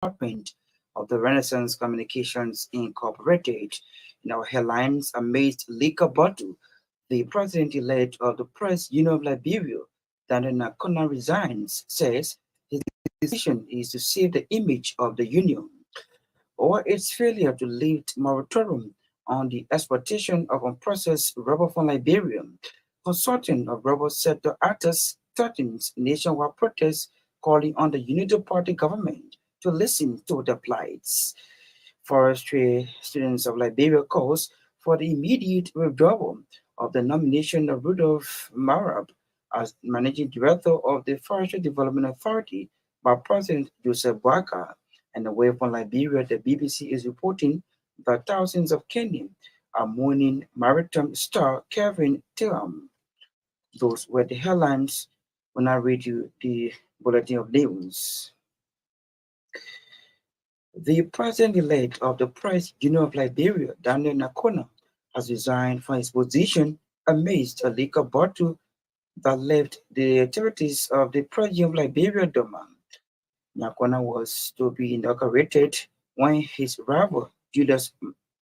department of the Renaissance Communications Incorporated. In our headlines, amazed leaker bottle. The president-elect of the Press Union of Liberia, Daniel Nakona, resigns, says his decision is to save the image of the union, or its failure to lift moratorium on the exportation of unprocessed rubber from Liberia. Consortium of rubber sector actors threatens nationwide protests calling on the Unity Party government to listen to their plights. Forestry students of Liberia calls for the immediate withdrawal of the nomination of Rudolph Marab as managing director of the Forestry Development Authority by President Joseph Boakai. And away from Liberia, the BBC is reporting that thousands of Kenyans are mourning maritime star Kevin Tilham. Those were the headlines when I read you the bulletin of news. The president-elect of the Press Union of Liberia, Daniel Nakona, has resigned from his position amidst a liquor bottle that left the activities of the Press Union of Liberia dormant. Nakona was to be inaugurated when his rival, Julius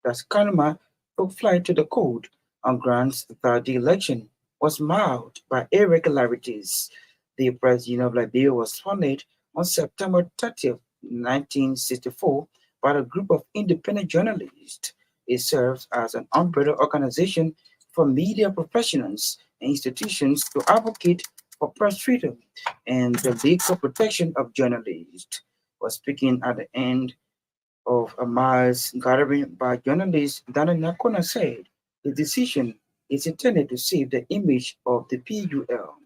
Gbarntolmah, took flight to the court on grounds that the election was marred by irregularities. The Press Union of Liberia was founded on September 30th, 1964, by a group of independent journalists. It serves as an umbrella organization for media professionals and institutions to advocate for press freedom and the legal protection of journalists. Was speaking at the end of a mass gathering by journalists, Daniel Nakona said the decision is intended to save the image of the PUL.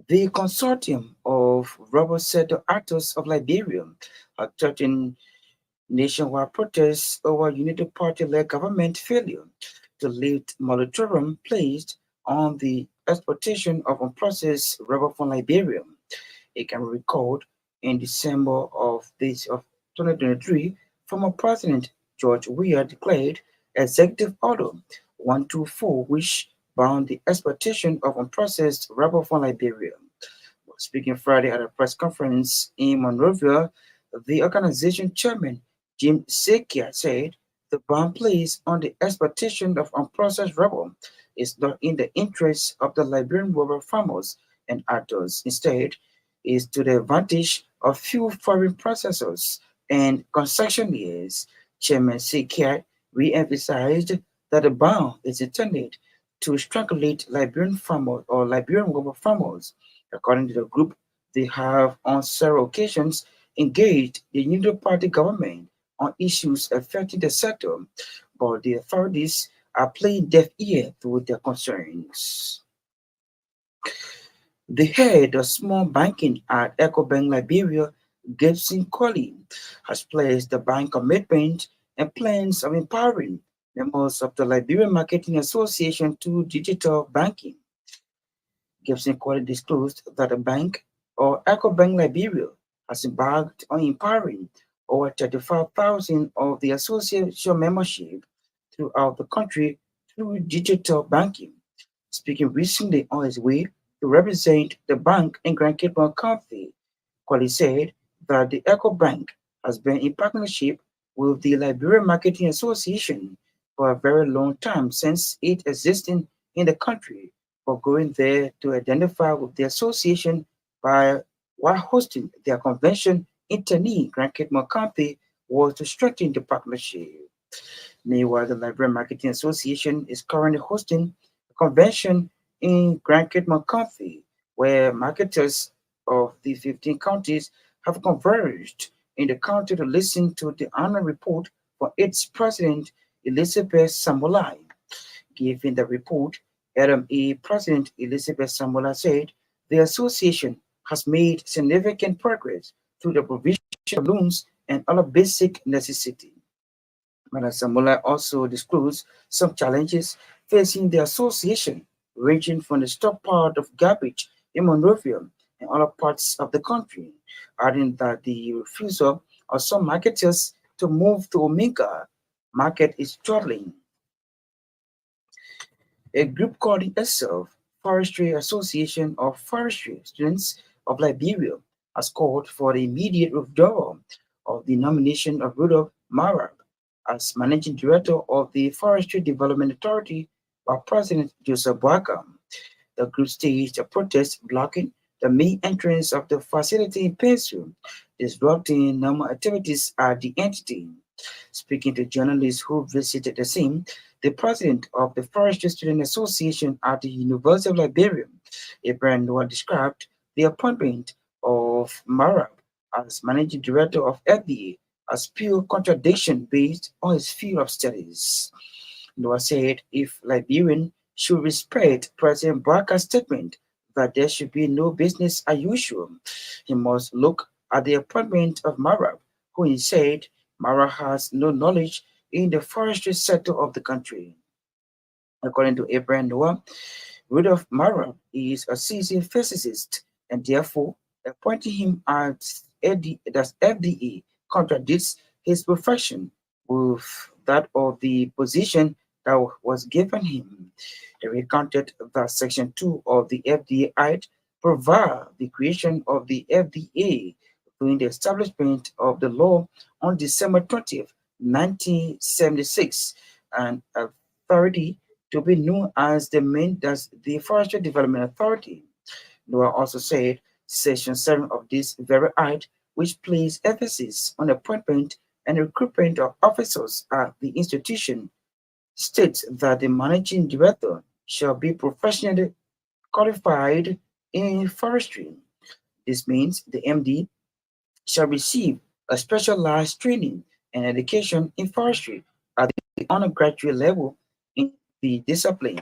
The consortium of rubber sector actors of Liberia are threatening nationwide protests over Unity Party-led government failure to lift moratorium placed on the exportation of unprocessed rubber from Liberia. It can be recalled in December of 2023, former President George Weah declared Executive Order 124, which bound the exportation of unprocessed rubber from Liberia. Speaking Friday at a press conference in Monrovia, the organization chairman Jim Sekia said the ban placed on the exportation of unprocessed rubber is not in the interests of the Liberian rubber farmers and actors. Instead, is to the advantage of few foreign processors and concessionaires. Chairman Sekia re-emphasized that the ban is intended to strangulate Liberian farmers or Liberian rubber farmers. According to the group, they have on several occasions engaged the Unity Party government on issues affecting the sector, but the authorities are playing deaf ear to their concerns. The head of small banking at EcoBank Liberia, Gibson Colley, has placed the bank commitment and plans of empowering members of the Liberian Marketing Association to digital banking. Gibson Colley disclosed that the bank, or EcoBank Liberia, has embarked on empowering over 35,000 of the association membership throughout the country through digital banking. Speaking recently on his way to represent the bank in Grand Cape County, Kwali said that the Eco Bank has been in partnership with the Liberian Marketing Association for a very long time since it existed in the country, for going there to identify with the association by while hosting their convention in Tani, Grand Cape County, was to strengthen the partnership. Meanwhile, the Liberian Marketing Association is currently hosting a convention in Grand Cape County, where marketers of the 15 counties have converged in the county to listen to the annual report from its president, Elizabeth Samolai. Given the report, LME President Elizabeth Samolai said the association has made significant progress through the provision of loans and other basic necessities. Madam Samula also disclosed some challenges facing the association, ranging from the stockpile of garbage in Monrovia and other parts of the country, adding that the refusal of some marketers to move to Omega market is struggling. A group calling itself Forestry Association of Forestry Students of Liberia has called for the immediate withdrawal of the nomination of Rudolph Marab as managing director of the Forestry Development Authority by President Joseph Boakai. The group staged a protest blocking the main entrance of the facility in Pencil, disrupting normal activities at the entity. Speaking to journalists who visited the scene, the president of the Forestry Student Association at the University of Liberia, Abraham Noah, described the appointment of Marab as managing director of FDA as pure contradiction based on his field of studies. Noah said if Liberian should respect President Barker's statement that there should be no business as usual, he must look at the appointment of Marab, who he said Mara has no knowledge in the forestry sector of the country. According to Abraham Noah, Rudolph Mara is a seasoned physicist, and therefore appointing him as FDA contradicts his profession with that of the position that was given him. He recounted that Section 2 of the FDA Act provides the creation of the FDA during the establishment of the law on December 20th, 1976, and authority to be known as the Forestry Development Authority. Noah also said Section 7 of this very act, which places emphasis on appointment and recruitment of officers at the institution, states that the managing director shall be professionally qualified in forestry. This means the MD shall receive a specialized training and education in forestry at the undergraduate level in the discipline.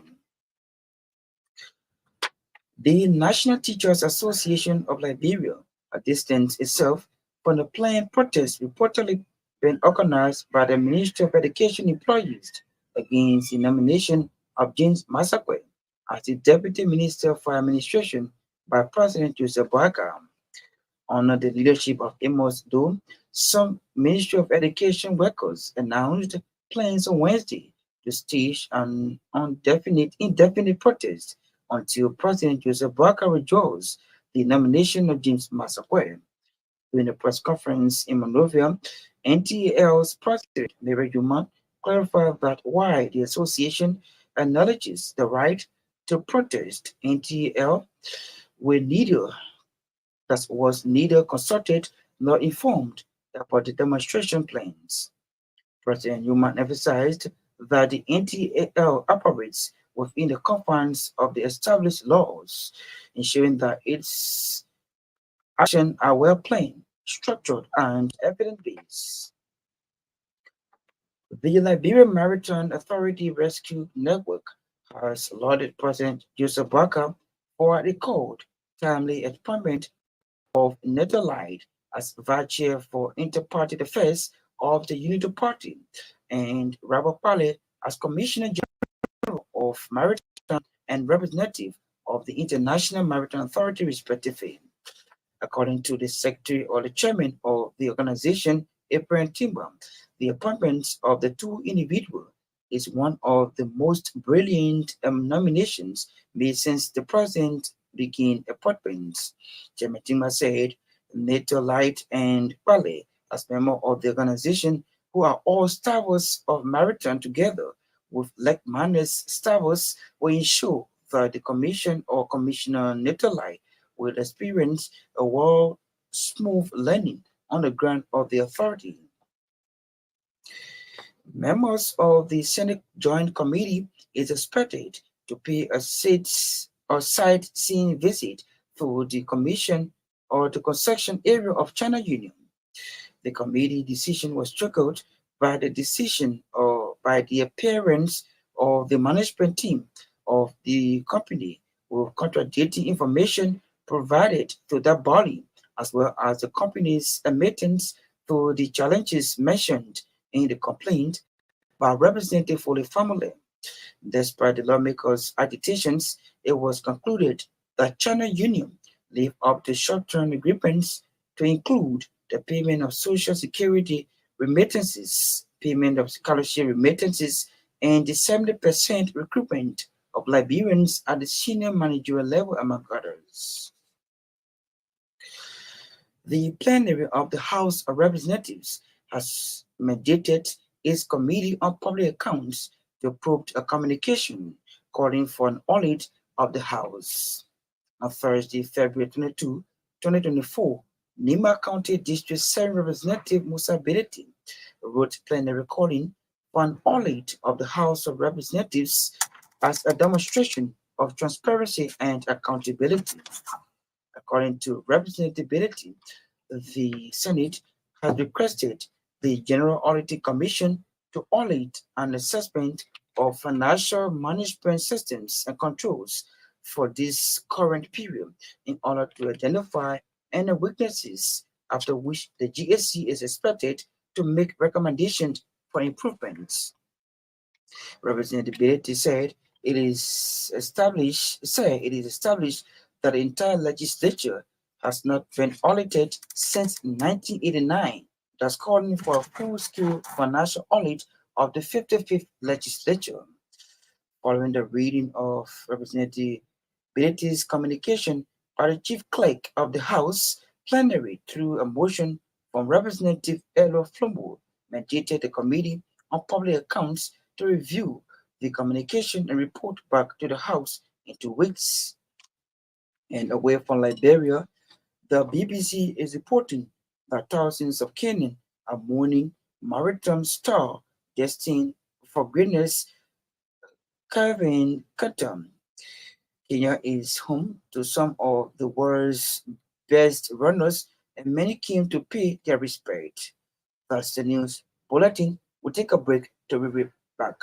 The National Teachers Association of Liberia, a distance itself from the planned protest reportedly been organized by the Ministry of Education employees against the nomination of James Masakwe as the Deputy Minister for Administration by President Joseph Boakai. Under the leadership of Amos Doe, some Ministry of Education workers announced plans on Wednesday to stage an indefinite protest until President Joseph Boakai withdraws the nomination of James Massaquoi. During a press conference in Monrovia, NTAL's president, Mary Juma, clarified that while the association acknowledges the right to protest, NTAL will neither that was neither consulted nor informed about the demonstration plans. President Newman emphasized that the NTAL operates within the confines of the established laws, ensuring that its actions are well planned, structured, and evidence-based. The Liberian Maritime Authority Rescue Network has lauded President Joseph Boakai for the called timely appointment of Netherlands as vice chair for inter-party affairs of the Unity Party, and Robert Pale as Commissioner General of Maritime and representative of the International Maritime Authority, respectively. According to the secretary or the chairman of the organization, Gbarntolmah, the appointments of the two individuals is one of the most brilliant nominations made since the president began appointments. Chairman Tima said NATO Light and Ballet, as members of the organization, who are all stalwarts of maritime together with like-minded stalwarts, will ensure that the commission or Commissioner NATO Light will experience a well smooth landing on the ground of the authority. Members of the Senate Joint Committee is expected to pay a sightseeing visit to the Commission or the construction area of China Union. The committee decision was triggered by the decision or by the appearance of the management team of the company with contradicting information provided to that body, as well as the company's admittance to the challenges mentioned in the complaint by Representative for the family. Despite the lawmakers' agitations, it was concluded that China Union lived up to short-term agreements to include the payment of Social Security remittances, payment of scholarship remittances, and the 70% recruitment of Liberians at the senior managerial level, among others. The plenary of the House of Representatives has mandated its Committee on Public Accounts to approve a communication calling for an audit of the House. On Thursday, February 22, 2024, Nima County District 7 Representative Musa Beleti wrote plenary calling for an audit of the House of Representatives as a demonstration of transparency and accountability. According to Representability, the Senate has requested the General Auditing Commission to audit an assessment of financial management systems and controls for this current period in order to identify any weaknesses, after which the GSC is expected to make recommendations for improvements. Representability said it is established that the entire legislature has not been audited since 1989, thus calling for a full-scale financial audit of the 55th legislature. Following the reading of Representative Bility's communication by the Chief Clerk of the House plenary through a motion from Representative Elo Flumbo, mandated the Committee on Public Accounts to review the communication and report back to the House in 2 weeks. And away from Liberia, the BBC is reporting that thousands of Kenyans are mourning maritime star destined for greatness Kevin Katam. Kenya is home to some of the world's best runners, and many came to pay their respect. That's the news bulletin. We'll take a break to be right back.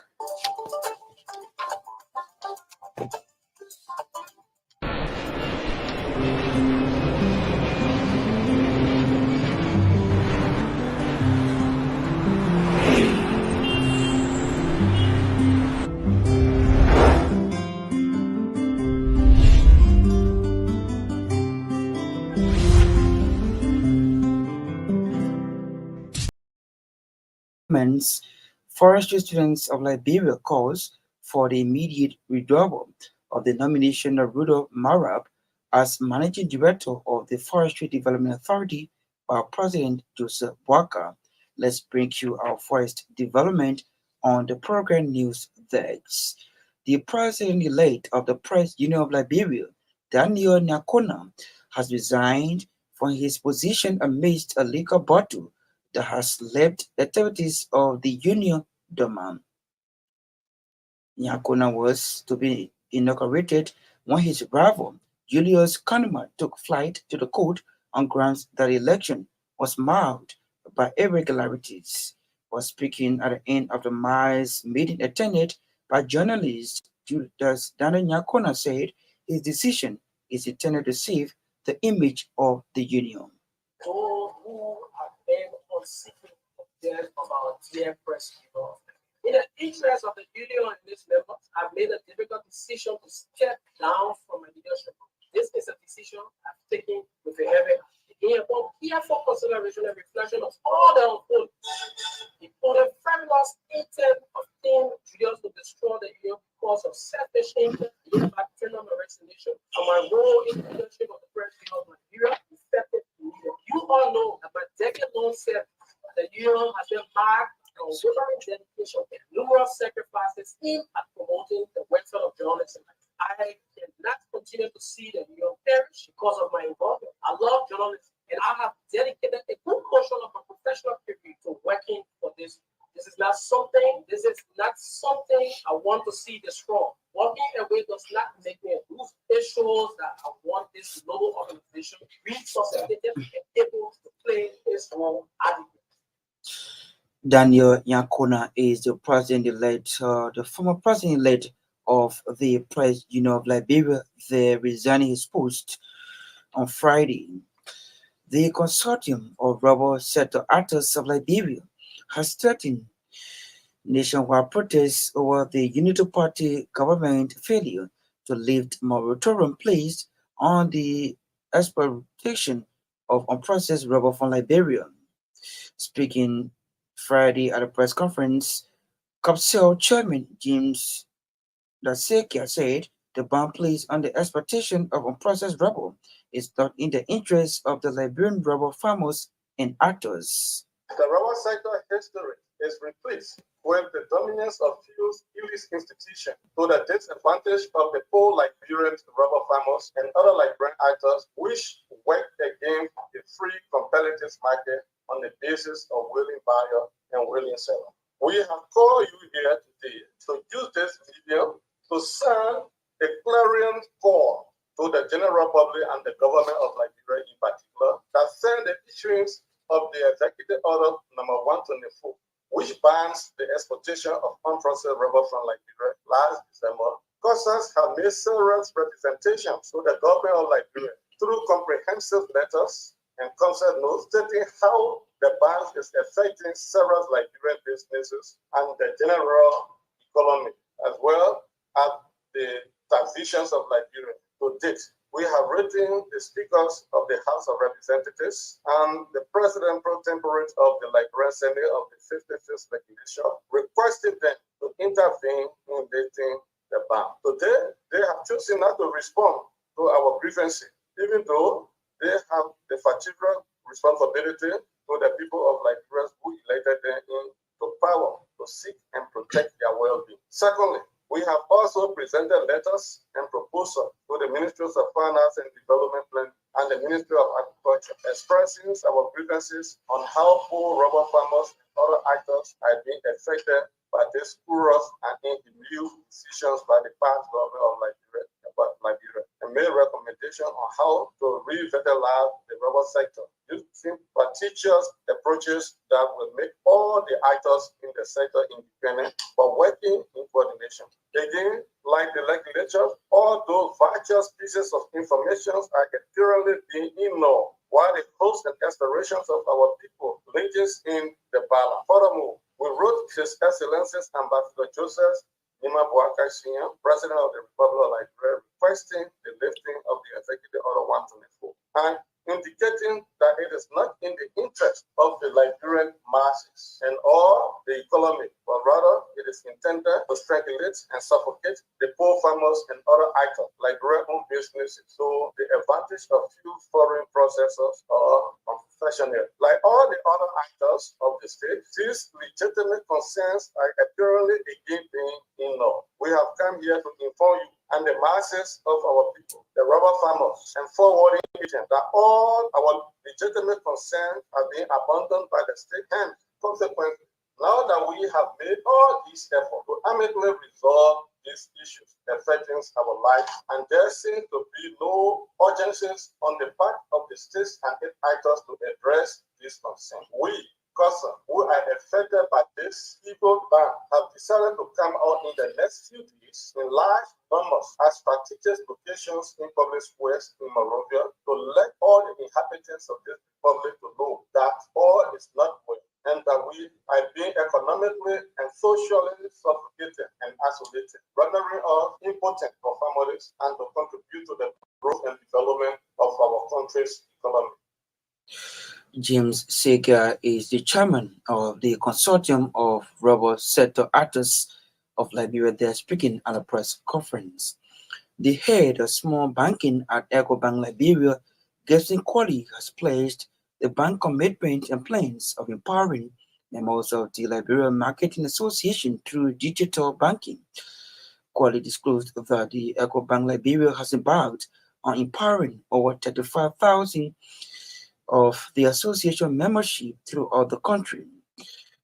Government's forestry students of Liberia calls for the immediate withdrawal of the nomination of Rudolph Marab as managing director of the Forestry Development Authority by President Joseph Boakai. Let's bring you our first development on the program news this. The president-elect of the Press Union of Liberia, Daniel Nyakona, has resigned from his position amidst a legal battle that has left activities of the Union dormant. Nyakona was to be inaugurated when his rival, Julius Kahneman, took flight to the court on grounds that the election was marred by irregularities. While speaking at the end of the Mars meeting attended by journalist Judas Daniel Nyakona said his decision is intended to save the image of the union. Those who have been on seeking death of our dear press people. In the interest of the union and its members, I've made a difficult decision to step down from my leadership. This is a decision I've taken with a heavy heart. Again, upon careful consideration and reflection of all the unfolding, including fabulous intent of King Julius to destroy the union because of selfish interest, thereby criminal resignation, and my role in the leadership of the press union of Nigeria, effective immediately. You all know that my decade-long service, the union has been marked by unwavering dedication and numerous sacrifices in and promoting the welfare of journalism. I cannot continue to see the union perish because of my involvement. I love journalism, and I have dedicated a good portion of my professional career to working for this. This is not something I want to see destroyed. Walking away does not make me lose. It shows that I want this global organization resuscitated and able to play its role adequately. Daniel Yankona is the former president-elect of the Press Union of Liberia. They're resigning his post on Friday. The consortium of rubber sector actors of Liberia has threatened nationwide protests over the Unity Party government failure to lift moratorium placed on the exportation of unprocessed rubber from Liberia. Speaking Friday at a press conference, COPSEL chairman James Dasekia said the ban placed on the exportation of unprocessed rubber is not in the interest of the Liberian rubber farmers and actors. The rubber sector history is replete with the dominance of few elite institutions to the disadvantage of the poor Liberian rubber farmers and other Liberian actors which work against a free competitive market on the basis of willing buyer and willing seller. We have called you here today to use this video to send a clarion call to the general public and the government of Liberia in particular that send the issuance of the Executive Order number 124, which bans the exportation of unprocessed rubber from Liberia last December. Causes have made several representations to the government of Liberia through comprehensive letters and concept notes stating how the ban is affecting several Liberian businesses and the general economy, as well as the taxations of Liberia. To date, we have written the speakers of the House of Representatives and the President pro tempore of the Liberian Senate of the 55th legislature, requesting them to intervene in lifting the ban. Today, they have chosen not to respond to our grievances, even though they have the fatidical responsibility to the people of Liberia who elected them into power to seek and protect their well-being. Secondly, we have also presented letters and proposals to the Ministries of Finance and Development Plan and the Ministry of Agriculture, expressing our grievances on how poor rubber farmers and other actors are being affected by these curious and inhumane decisions by the past government of Liberia, and made recommendation on how to revitalize the rubber sector using particular approaches that will make all the actors in the sector independent but working in coordination. Again, like the legislature, all those various pieces of information are currently being ignored, while the hopes and aspirations of our people lies in the balance. Furthermore, we wrote His Excellency's Ambassador Joseph Nima Boakai Sr., President of the Republic of Liberia, requesting the lifting of the Executive Order 124 and indicating that it is not in the interest of the Liberian masses and or the economy, but rather it is intended to strangulate and suffocate the poor farmers and other actors, Liberian-owned businesses, so the advantage of few foreign processors or professionals. Like all the other actors of the state, these legitimate concerns are apparently again being ignored. We have come here to inform you and the masses of our people, the rubber farmers and forwarding agents, that all our legitimate concerns are being abandoned by the state. And consequently, now that we have made all these efforts to amicably resolve these issues affecting our lives, and there seems to be no urgencies on the part of the states and its actors to address these concerns. We, who are affected by this evil ban, have decided to come out in the next few days in large numbers at strategic locations in public squares in Monrovia to let all the inhabitants of this republic to know that all is not well and that we are being economically and socially suffocated and isolated, rendering us impotent for families and to contribute to the growth and development of our country's economy. James Segar is the chairman of the Consortium of Rubber Sector Actors of Liberia. They are speaking at a press conference. The head of small banking at EcoBank Liberia, Gbarntolmah Quali, has placed the bank commitment and plans of empowering members of the Liberia Marketing Association through digital banking. Quali disclosed that the EcoBank Liberia has embarked on empowering over 35,000 of the association membership throughout the country.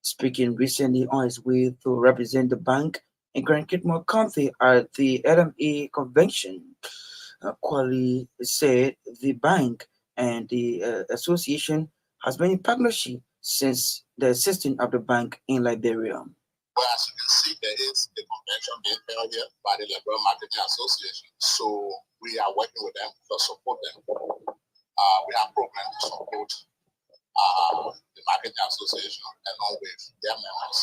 Speaking recently on his way to represent the bank in Gbarntolmah County at the LMA convention, Quali said the bank and the association has been in partnership since the existence of the bank in Liberia. Well, as you can see, there is a convention being held here by the Liberia Marketing Association. So we are working with them to support them. We have programs to support the marketing association along with their members.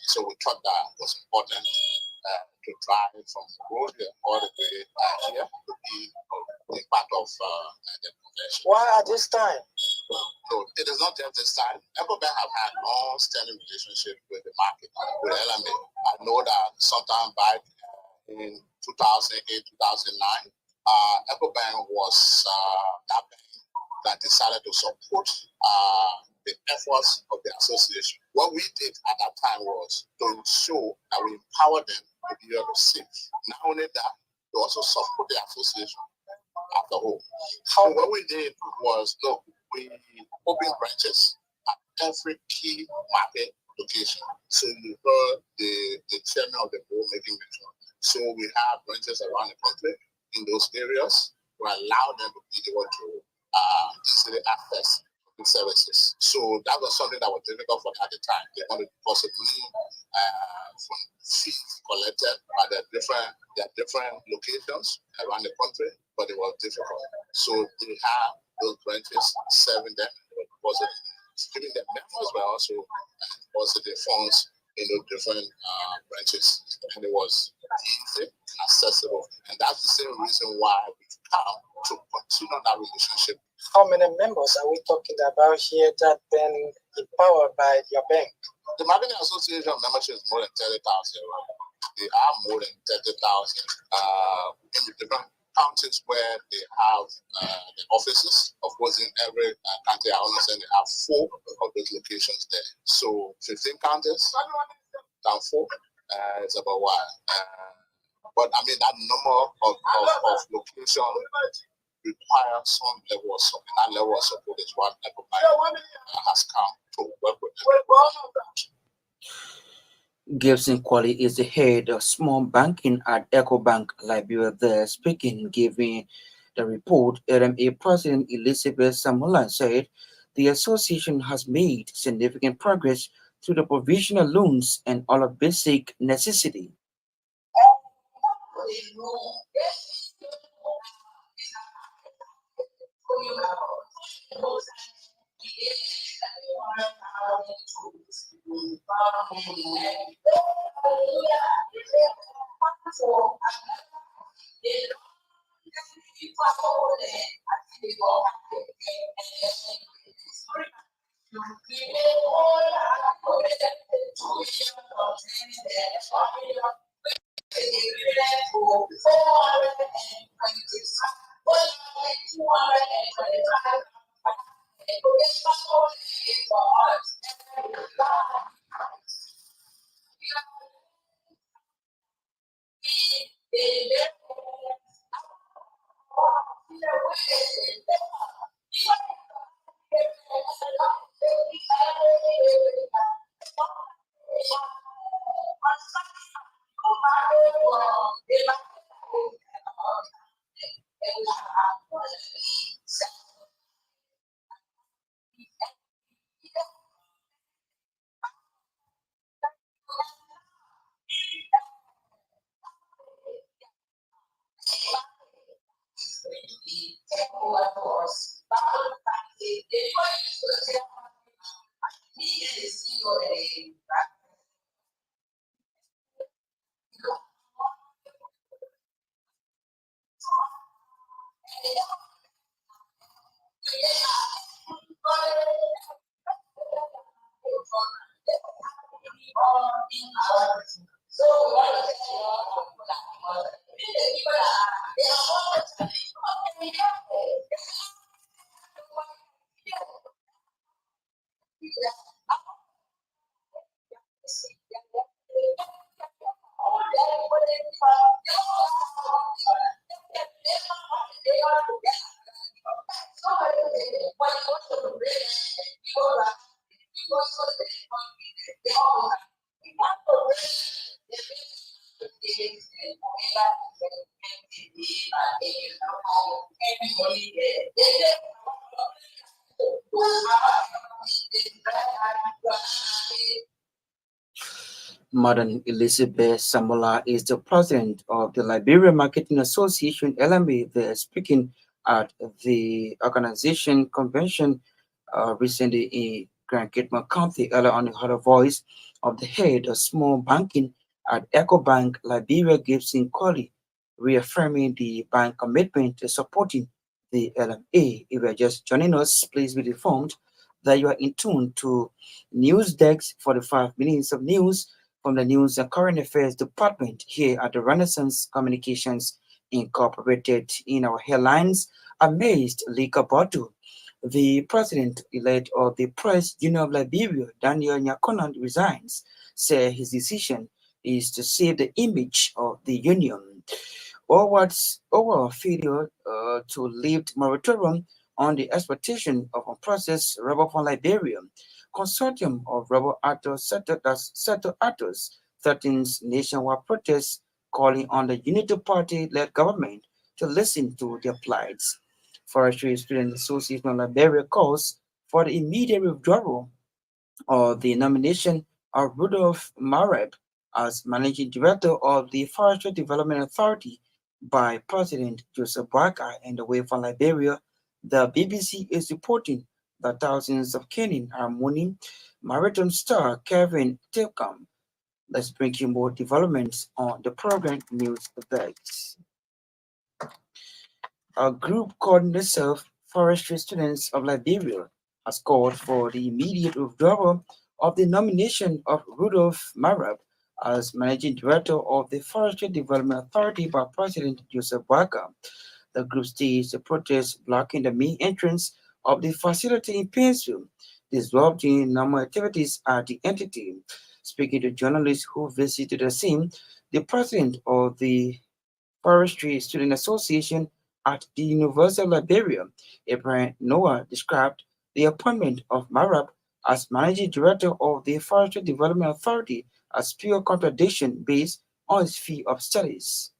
So we thought that was important to drive from Monrovia all the way here to be a part of the convention. Why at this time? So it is not just this time. EcoBank have had long-standing relationship with the market, with LMA. I know that sometime back in 2008, 2009, EcoBank was that bank that decided to support the efforts of the association. What we did at that time was to ensure that we empower them to be able to save. Not only that, to also support the association as a whole. So what we did was, look, we opened branches at every key market location. So you heard the chairman of the board making mention. So we have branches around the country in those areas. We allow them to be able to easily access the services. So that was something that was difficult for them at the time. They wanted possibly from fees collected by the different locations around the country, but it was difficult. So they have those branches serving them, giving them members, but also the funds in those different branches, and it was easy and accessible. And that's the same reason why we've come to continue that relationship. How many members are we talking about here that been empowered by your bank? The Marketing Association membership is more than 30,000. They are more than 30,000 in the different counties where they have the offices. Of course, in every county, I understand they have 4 of those locations there. So 15 counties, down 4, it's about what? But I mean, that number of locations require some level of support. That level of support is what everybody has come to work with. Gibson Quali is the head of small banking at EcoBank Liberia. There speaking, giving the report, LMA President Elizabeth Samola said the association has made significant progress through the provision of loans and all of basic necessity. Madam Elizabeth Samola is the president of the Liberia Marketing Association LMA. They're speaking at the organization convention recently in Grand Gitman County. Earlier on, you heard a voice of the head of small banking at EcoBank Liberia, Gibson Colley, reaffirming the bank commitment to supporting the LMA. If you are just joining us, please be informed that you are in tune to News Decks 45 minutes of news from the News and Current Affairs Department here at the Renaissance Communications incorporated in our headlines amazed Lika Bottle. The president-elect of the Press Union of Liberia, Daniel Nyakonan, resigns, said his decision is to save the image of the union. Over a failure to lift moratorium on the exportation of unprocessed rubber from Liberia, consortium of rubber sector actors threatens nationwide protests calling on the Unity Party-led government to listen to their plights. Forestry Student Association of Liberia calls for the immediate withdrawal of the nomination of Rudolph Mareb as managing director of the Forestry Development Authority by President Joseph Boakai and away from Liberia. The BBC is reporting that thousands of Kenyan are mourning maritime star Kevin Tilcom. Let's bring you more developments on the program news updates. A group calling itself Forestry Students of Liberia has called for the immediate withdrawal of the nomination of Rudolph Marab as Managing Director of the Forestry Development Authority by President Joseph Boakai. The group staged a protest blocking the main entrance of the facility in Painesville, disrupting normal activities at the entity. Speaking to journalists who visited the scene, the president of the Forestry Student Association at the University of Liberia, Abraham Noah, described the appointment of Marab as managing director of the Forestry Development Authority as pure contradiction based on his field of studies.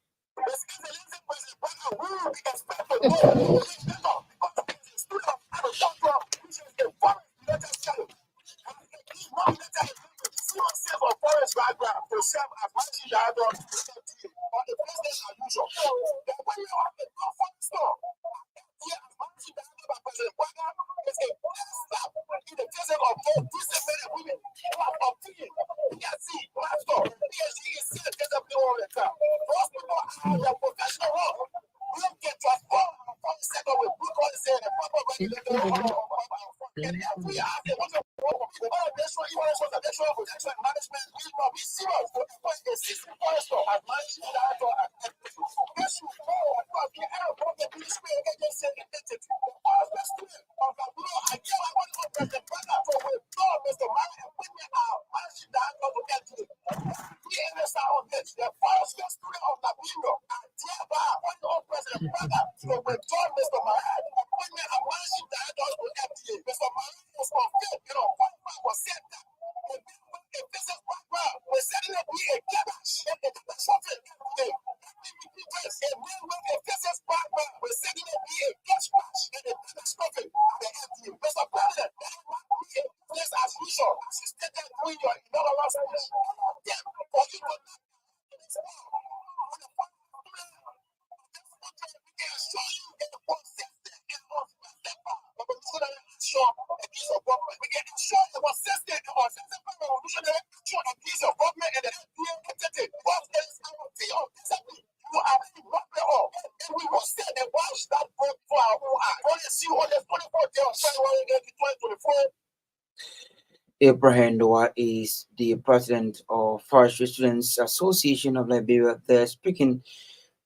Abraham Noah is the president of Forestry Students Association of Liberia. They're speaking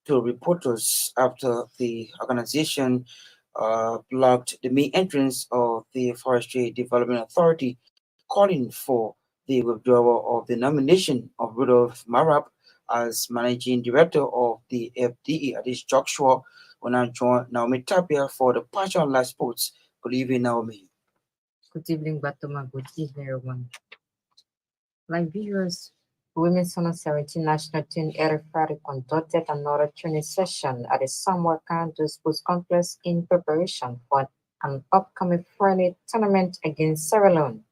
to reporters after the organization blocked the main entrance of the Forestry Development Authority, calling for the withdrawal of the nomination of Rudolph Marab as managing director of the FDE at this juncture. When I join Naomi Tapia for the Passion Life Sports. Good evening, Naomi. Good evening, Gbarntolmah. Good evening, everyone. Liberia's Women's Under 17 national team Eric Friday conducted another training session at the Samuel County Sports Complex in preparation for an upcoming friendly tournament against Sierra Leone.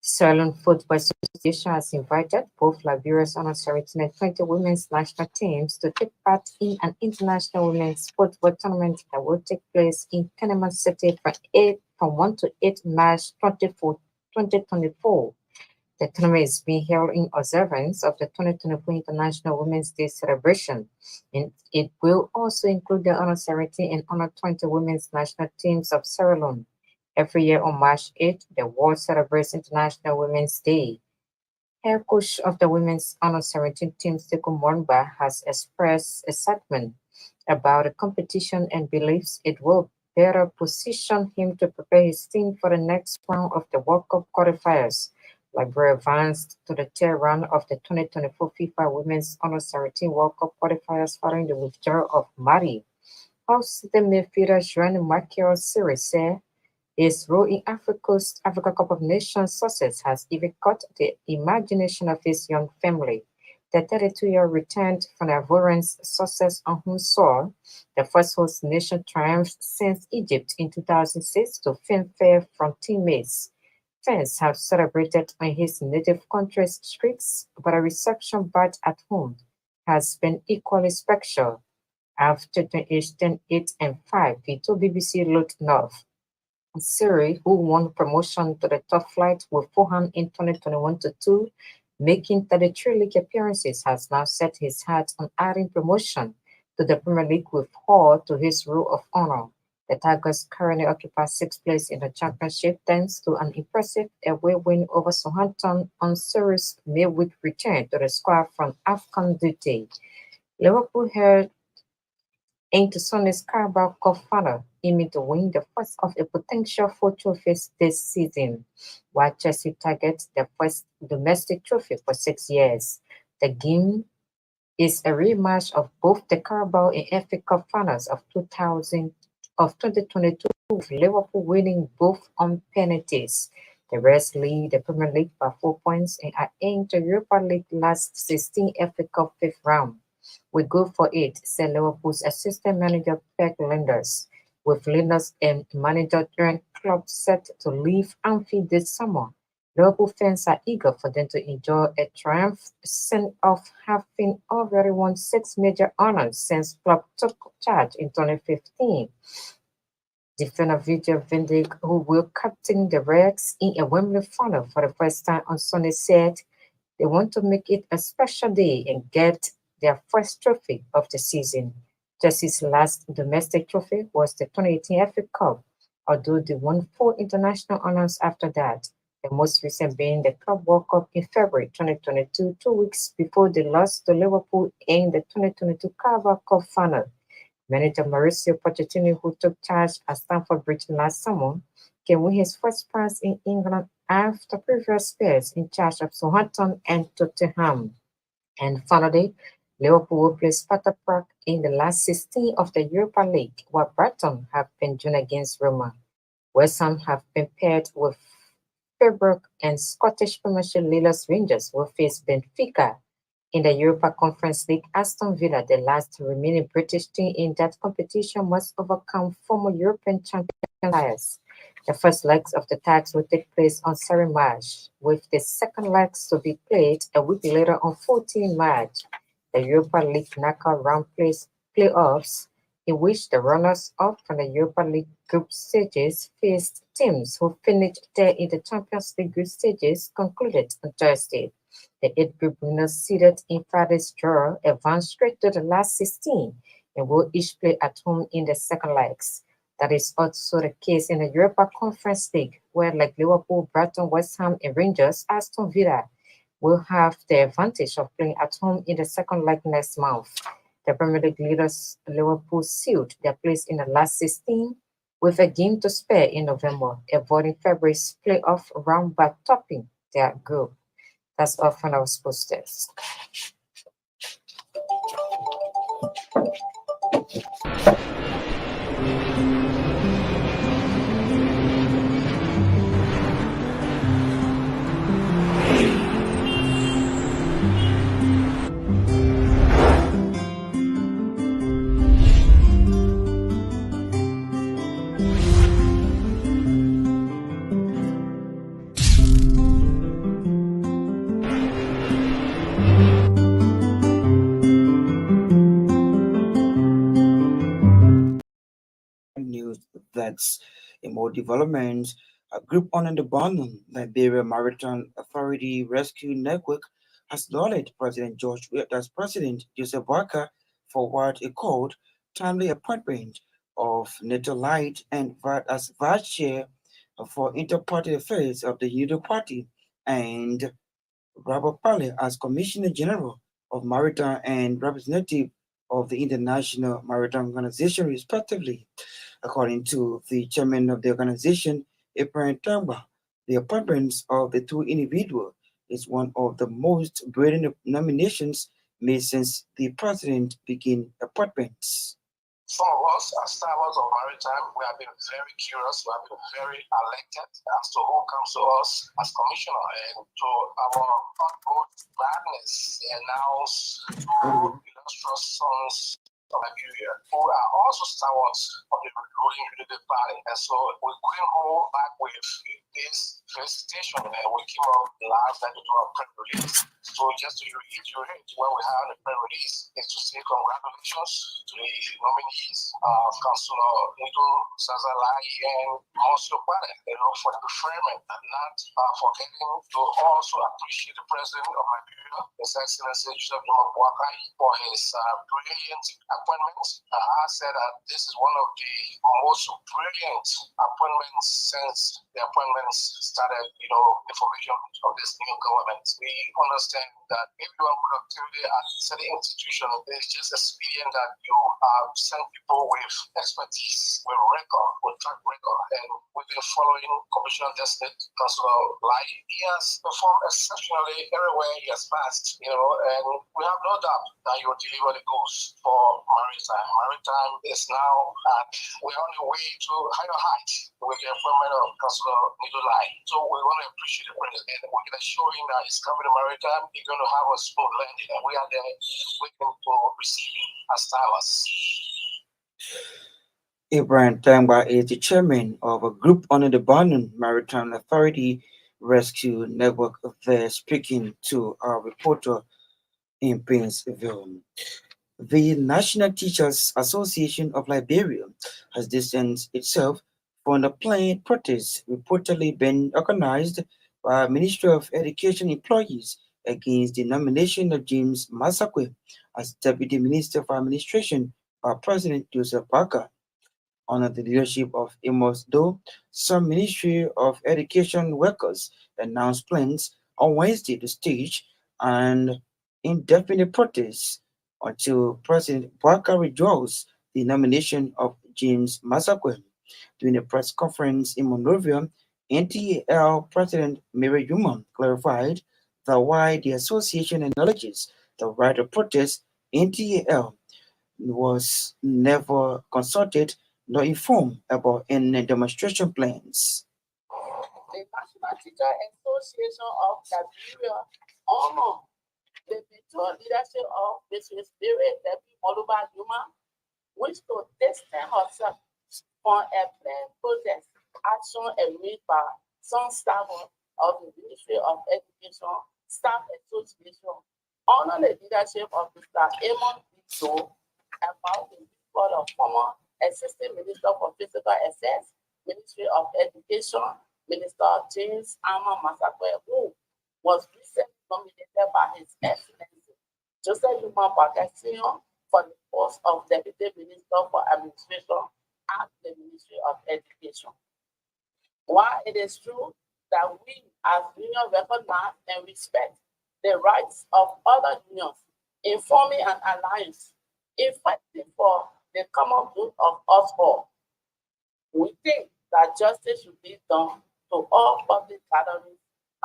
Sierra Leone Football Association has invited both Liberia's Under 17 and 20 women's national teams to take part in an international women's football tournament that will take place in Panama City from 1 to 8 March 2024. The tournament is being held in observance of the 2024 International Women's Day celebration, and it will also include the Under 17 and Under 20 women's national teams of Sierra Leone. Every year on March 8th, the world celebrates International Women's Day. Head coach of the women's Under 17 team, Sekou Mornba, has expressed excitement about the competition and believes it will better position him to prepare his team for the next round of the World Cup qualifiers. Liberia advanced to the third round of the 2024 FIFA Women's Under 17 World Cup qualifiers following the withdrawal of Mali. Host the midfielder Joan Michael Series said his role in Africa Cup of Nations success has even caught the imagination of his young family. The 32-year returned from Ivorian's success on home soil, the first host nation triumph since Egypt in 2006 to fanfare from teammates. Fans have celebrated on his native country's streets, but a reception back at home has been equally special. After the age 10, 8, and 5, he told BBC Look North. Surrey, who won promotion to the top flight with Fulham in 2021-2, making 33 league appearances, has now set his heart on adding promotion to the Premier League with Hull to his row of honor. The Tigers currently occupy sixth place in the championship thanks to an impressive away win over Southampton on Surrey's midweek return to the squad from AFCON duty. Liverpool held into Sunday's Carabao Cup final, aiming to win the first of a potential four trophies this season, while Chelsea targets their first domestic trophy for 6 years. The game is a rematch of both the Carabao and FA Cup finals of 2022, with Liverpool winning both on penalties. The Reds lead the Premier League by 4 points and are in the Europa League last 16 FA Cup fifth round. We go for it, said Liverpool's assistant manager Pep Linders, with Linders and manager Jurgen Klopp set to leave Anfield this summer. Liverpool fans are eager for them to enjoy a triumph send-off, having already won 6 major honors since Klopp took charge in 2015. Defender Virgil van Dijk, who will captain the Reds in a Wembley final for the first time on Sunday, said they want to make it a special day and get their first trophy of the season. Chelsea's last domestic trophy was the 2018 FA Cup, although they won 4 international honors after that, the most recent being the Club World Cup in February 2022, 2 weeks before they lost to Liverpool in the 2022 Carabao Cup final. Manager Mauricio Pochettino, who took charge at Stamford Bridge last summer, can win his first prize in England after previous years in charge of Southampton and Tottenham. And finally, Liverpool will play Sparta Prague in the last 16 of the Europa League, while Brighton have been joined against Roma. West Ham have been paired with Freiburg, and Scottish Premiership leaders Rangers will face Benfica. In the Europa Conference League, Aston Villa, the last remaining British team in that competition, must overcome former European champions. The first legs of the tags will take place on 7 March, with the second legs to be played a week later on 14 March. The Europa League knockout round playoffs, in which the runners-up from the Europa League group stages faced teams who finished third in the Champions League group stages, concluded on Thursday. The 8 group winners seeded in Friday's draw advanced straight to the last 16 and will each play at home in the second legs. That is also the case in the Europa Conference League, where like Liverpool, Brighton, West Ham, and Rangers, Aston Villa will have the advantage of playing at home in the second leg next month. The Premier League leaders Liverpool sealed their place in the last 16 with a game to spare in November, avoiding February's playoff round by topping their group. That's all from our sports desk. News that's in more developments. A group under the Barnum Liberia Maritime Authority Rescue Network has lauded President Joseph Barker for what it called timely appointment of Neto Light and as vice chair for inter-party affairs of the Unity Party and Robert Pally as Commissioner General of Maritime and representative of the International Maritime Organization, respectively. According to the chairman of the organization, Gbarntolmah, the appointments of the two individuals is one of the most brilliant nominations made since the president began appointments. Some of us, as stewards of maritime, we have been very curious, we have been very elected as to who comes to us as commissioner, and to our utmost gladness, they announce two illustrious sons of Liberia, who are also stewards of the ruling Unity Party. And so we came home back with this felicitation, and we came up live and to do a press release. So just to reiterate, what we have in the press release is to say congratulations to the nominees, Councillor Nido Sazalai and Monsieur Pare, for the preferment, and not forgetting to also appreciate the President of Liberia, His Excellency Joseph Jomo Boakai, for his brilliant appointment. I said that this is one of the most brilliant appointments since the appointments started, the formation of this new government. We understand that if you want productivity at certain institution, it's just expedient that you send people with expertise, with record, with track record, and we've been following Commissioner Destiny, Councillor Lai. He has performed exceptionally everywhere he has passed, and we have no doubt that he will deliver the goods for maritime. Maritime is now we're on the way to higher heights with the appointment of Councillor Nido Lai. So we want to appreciate the president. We're going to show him that he's coming to maritime. He's going to have a smooth landing, and we are there waiting to receive him as stewards. Gbarntolmah is the chairman of a group under the Barnum Maritime Authority Rescue Network there, speaking to our reporter in Painesville. The National Teachers Association of Liberia has distanced itself from the planned protest reportedly been organized by Ministry of Education employees against the nomination of James Masakwe as Deputy Minister for Administration by President Joseph Parker. Under the leadership of Amos Doe, some Ministry of Education workers announced plans on Wednesday to stage an indefinite protest until President Parker withdraws the nomination of James Masakwe. During a press conference in Monrovia, NTAL President Mary Yuma clarified that while the association acknowledges the right of protest, NTAL was never consulted nor informed about any demonstration plans. The National Teacher Association of Liberia honor the virtual leadership of Mrs. Spirit Debbie Moluba Yuma, which to distance herself from a planned protest action agreed by some staff of the Ministry of Education Staff Association honor the leadership of Mr. Amon Bito about the report of former Assistant Minister for Physical Access, Ministry of Education, Minister James Ama Masakwe, who was recently nominated by His Excellency Joseph Yuma Parker Sr. for the post of Deputy Minister for Administration at the Ministry of Education. While it is true that we as unions recognize and respect the rights of other unions in forming an alliance effective for the common good of us all, we think that justice should be done to all public gatherings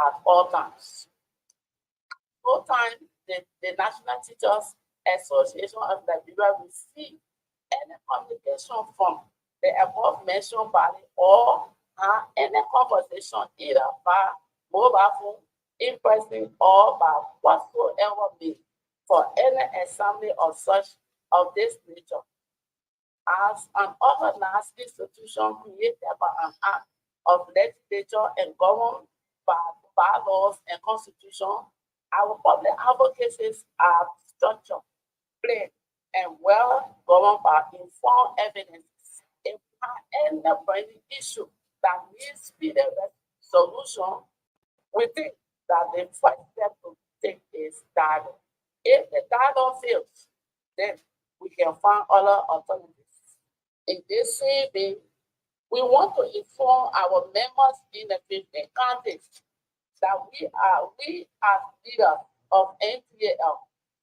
at all times. No time the National Teachers Association of Liberia receive any communication from the above mentioned body or any conversation either by mobile phone, in person, or by whatsoever means for any assembly of this nature. As an organized institution created by an act of legislature and governed by bylaws and constitution, our public advocacies are structured, plain, and well governed by informed evidence. If any burning issue that needs speedy solution, we think that the first step to take is dialogue. If the dialogue fails, then we can find other alternatives. In this same vein, we want to inform our members in the 15 counties that we as leaders of NTAL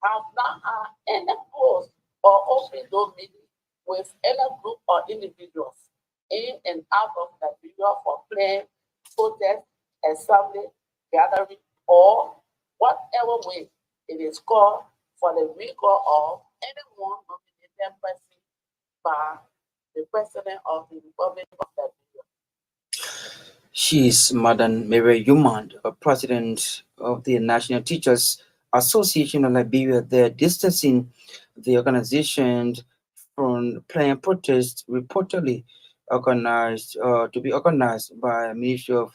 have not had any cause or open door meeting with any group or individuals in and out of Liberia for playing, protest, assembly, gathering, or whatever way it is called for the recall of anyone nominated person by the President of the Republic of Liberia. She is Madam Mary Humand, President of the National Teachers Association of Liberia. They're distancing the organization from planned protests reportedly organized to be organized by Ministry of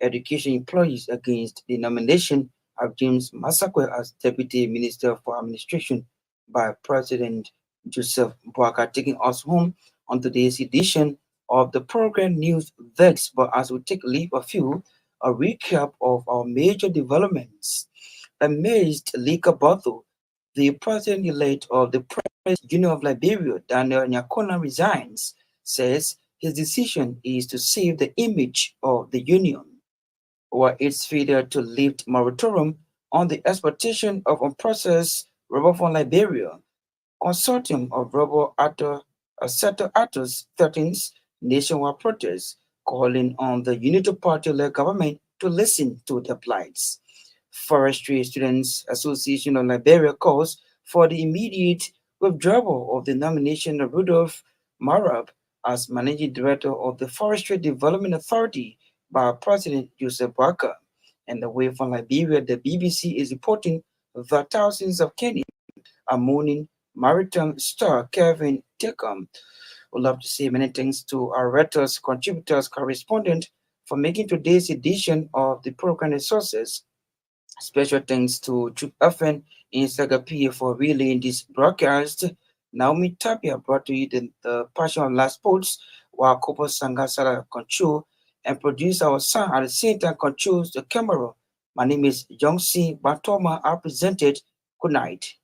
Education employees against the nomination of James Masakwe as Deputy Minister for Administration by President Joseph Boakai, taking us home on today's edition of the program News Vex. But as we take leave of you, a recap of our major developments. Amazed Lika Botho, the president-elect of the Press Union of Liberia, Daniel Nyakona, resigns, says his decision is to save the image of the union, or its failure to lift moratorium on the exportation of unprocessed rubber from Liberia. Consortium of rubber sector actors threatens nationwide protests, calling on the Unity Party-led government to listen to their plights. Forestry Students Association of Liberia calls for the immediate withdrawal of the nomination of Rudolph Marab as managing director of the Forestry Development Authority by President Joseph Boakai. And away from Liberia, the BBC is reporting that thousands of Kenyans are mourning maritime star Kevin Tecum. We'd love to say many thanks to our writers, contributors, correspondent for making today's edition of the program resources. Special thanks to Chuck Affen in Sagapia for relaying this broadcast. Naomi Tapia brought to you the Passion of Last Sports, while Kopo Sangasala control and produce our son at the same time controls the camera. My name is Gbarntolmah. I presented. Good night.